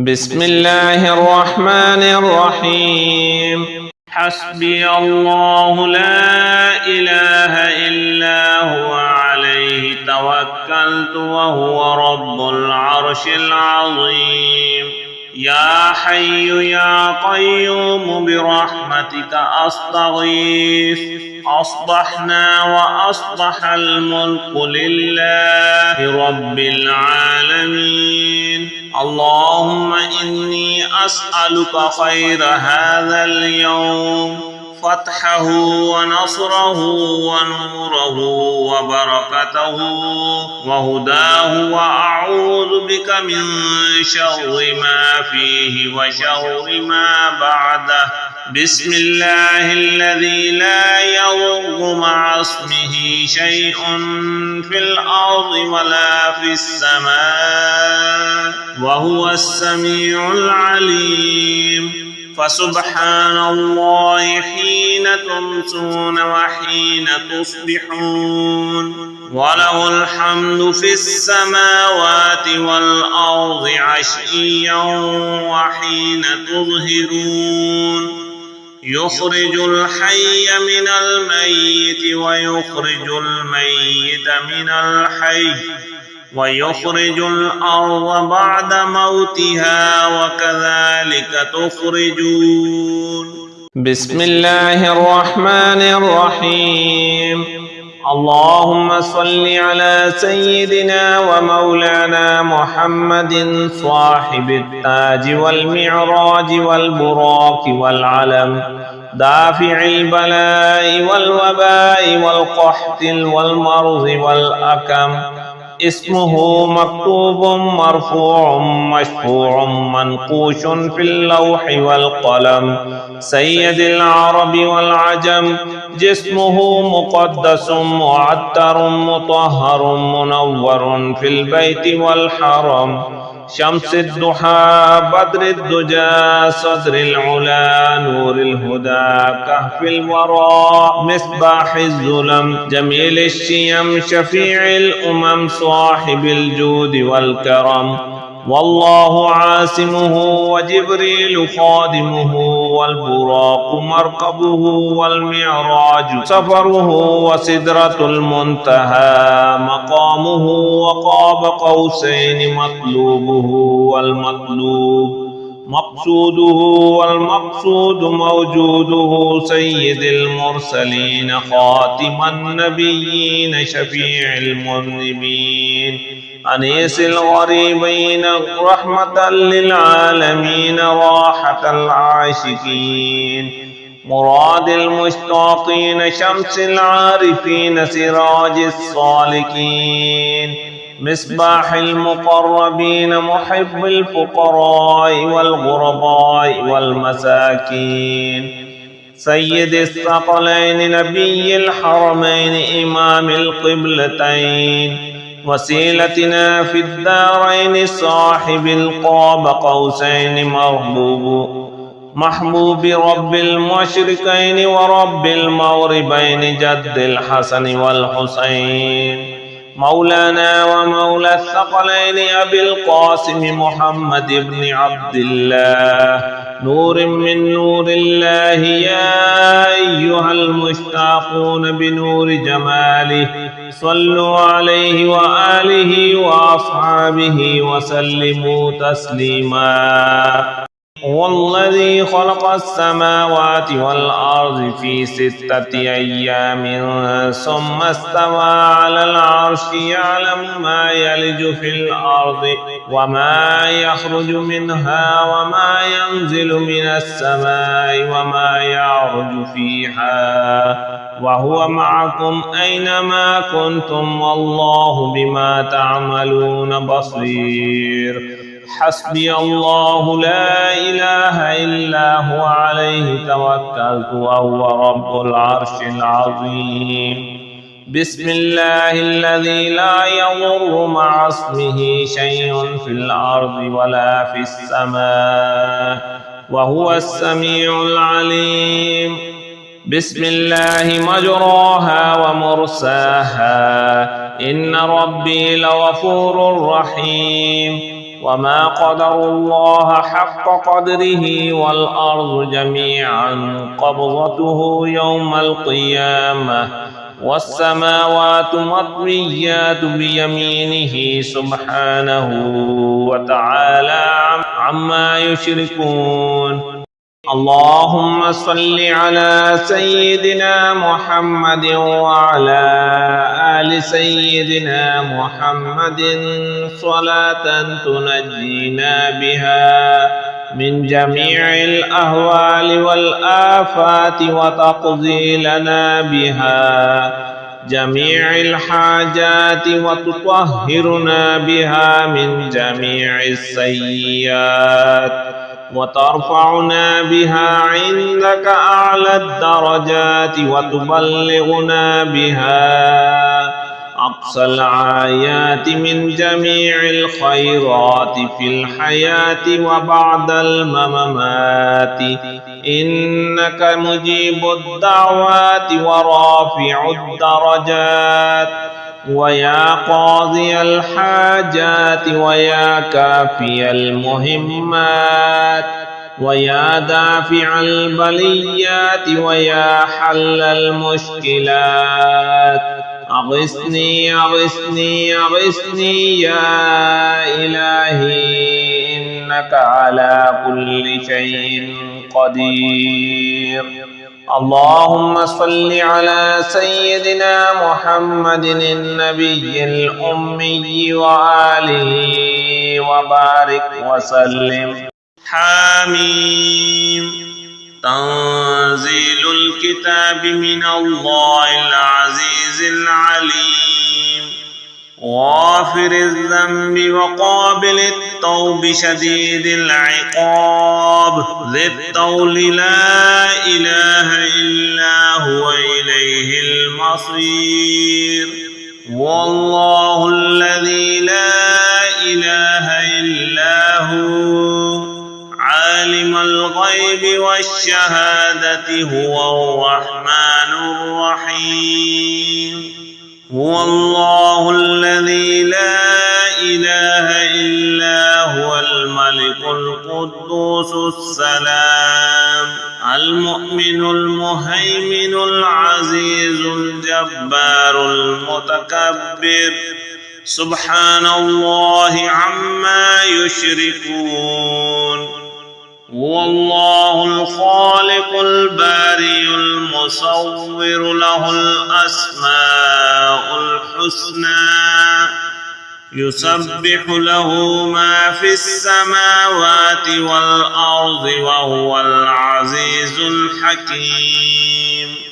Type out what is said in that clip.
بسم الله الرحمن الرحيم. حسبي الله لا إله إلا هو عليه توكلت وهو رب العرش العظيم. يا حي يا قيوم برحمتك أستغيث. أصبحنا وأصبح الملك لله رب العالمين. اللهم إني أسألك خير هذا اليوم، فتحه ونصره ونوره وبركته وهداه، وأعوذ بك من شر ما فيه وشر ما بعده. بسم الله الذي لا يضر مع اسمه شيء في الأرض ولا في السماء وهو السميع العليم. فسبحان الله حين تمسون وحين تصبحون، وله الحمد في السماوات والأرض عشيا وحين تظهرون. يخرج الحي من الميت ويخرج الميت من الحي ويخرج الأرض بعد موتها وكذلك تخرجون. بسم الله الرحمن الرحيم. اللهم صل على سيدنا ومولانا محمد صاحب التاج والمعراج والبراق والعلم، دافع البلاء والوباء والقحط والمرض والأكم. اسمه مكتوب مرفوع مشفوع منقوش في اللوح والقلم، سيد العرب والعجم. جسمه مقدس معطر مطهر منور في البيت والحرم، شمس الضحى بدر الدجى صدر العلا نور الهدى كهف الورى مصباح الظلم، جميل الشيم شفيع الأمم صاحب الجود والكرم. والله عاصمه وجبريل خادمه والبراق مركبه والمعراج سفره وسدرة المنتهى مقامه وقاب قوسين مطلوبه والمطلوب مقصوده والمقصود موجوده، سيد المرسلين خاتم النبيين شفيع المذنبين، أنيس الغريبين رحمة للعالمين راحة العاشقين، مراد المشتاقين شمس العارفين سراج الصالكين، مصباح المقربين محب الفقراء والغرباء والمساكين، سيد الثقلين نبي الحرمين إمام القبلتين، وسيلتنا في الدارين صاحب القاب قوسين محبوب رب المشرقين ورب المغربين جد الحسن والحسين، مولانا ومولى الثقلين أبي القاسم محمد بن عبد الله، نور من نور الله. يا أيها المشتاقون بنور جماله صلوا عليه وآله وأصحابه وسلموا تسليما. هو الذي خلق السماوات والأرض في 6 أيام ثم استوى على العرش، يعلم ما يلج في الأرض وما يخرج منها وما ينزل من السماء وما يعرج فيها، وهو معكم أينما كنتم والله بما تعملون بصير. حسبي الله لا إله إلا هو عليه توكلت وهو رب العرش العظيم. بسم الله الذي لا يضر مع اسمه شيء في الأرض ولا في السماء وهو السميع العليم. بسم الله مجراها ومرساها إن ربي لغفور رحيم. وما قدروا الله حق قدره والأرض جميعا قبضته يوم القيامة والسماوات مطويات بيمينه سبحانه وتعالى عما يشركون. اللهم صل على سيدنا محمد وعلى آل سيدنا محمد صلاة تنجينا بها من جميع الأهوال والآفات وتقضي لنا بها جميع الحاجات وتطهرنا بها من جميع السيئات وترفعنا بها عندك أعلى الدرجات وتبلغنا بها أقصى الآيات من جميع الخيرات في الحياة وبعد الممات إنك مجيب الدعوات ورافع الدرجات ويا قاضي الحاجات ويا كافي المهمات ويا دافع البليات ويا حل المشكلات أغثني أغثني أغثني يا إلهي إنك على كل شيء قدير. اللهم صل على سيدنا محمد النبي الأمي وآله وبارك وسلم. حميم. تنزيل الكتاب من الله العزيز العليم غافر الذنب وقابل التوب شديد العقاب ذي الطول لا إله إلا هو إليه المصير. والله الذي لا إله إلا هو عالم الغيب والشهادة هو الرحمن الرحيم. هو الله الذي لا إله إلا هو الملك القدوس السلام المؤمن المهيمن العزيز الجبار المتكبر سبحان الله عما يشركون. هو الله الخالق البارئ المصور له الأسماء الحسنى يسبح له ما في السماوات والأرض وهو العزيز الحكيم.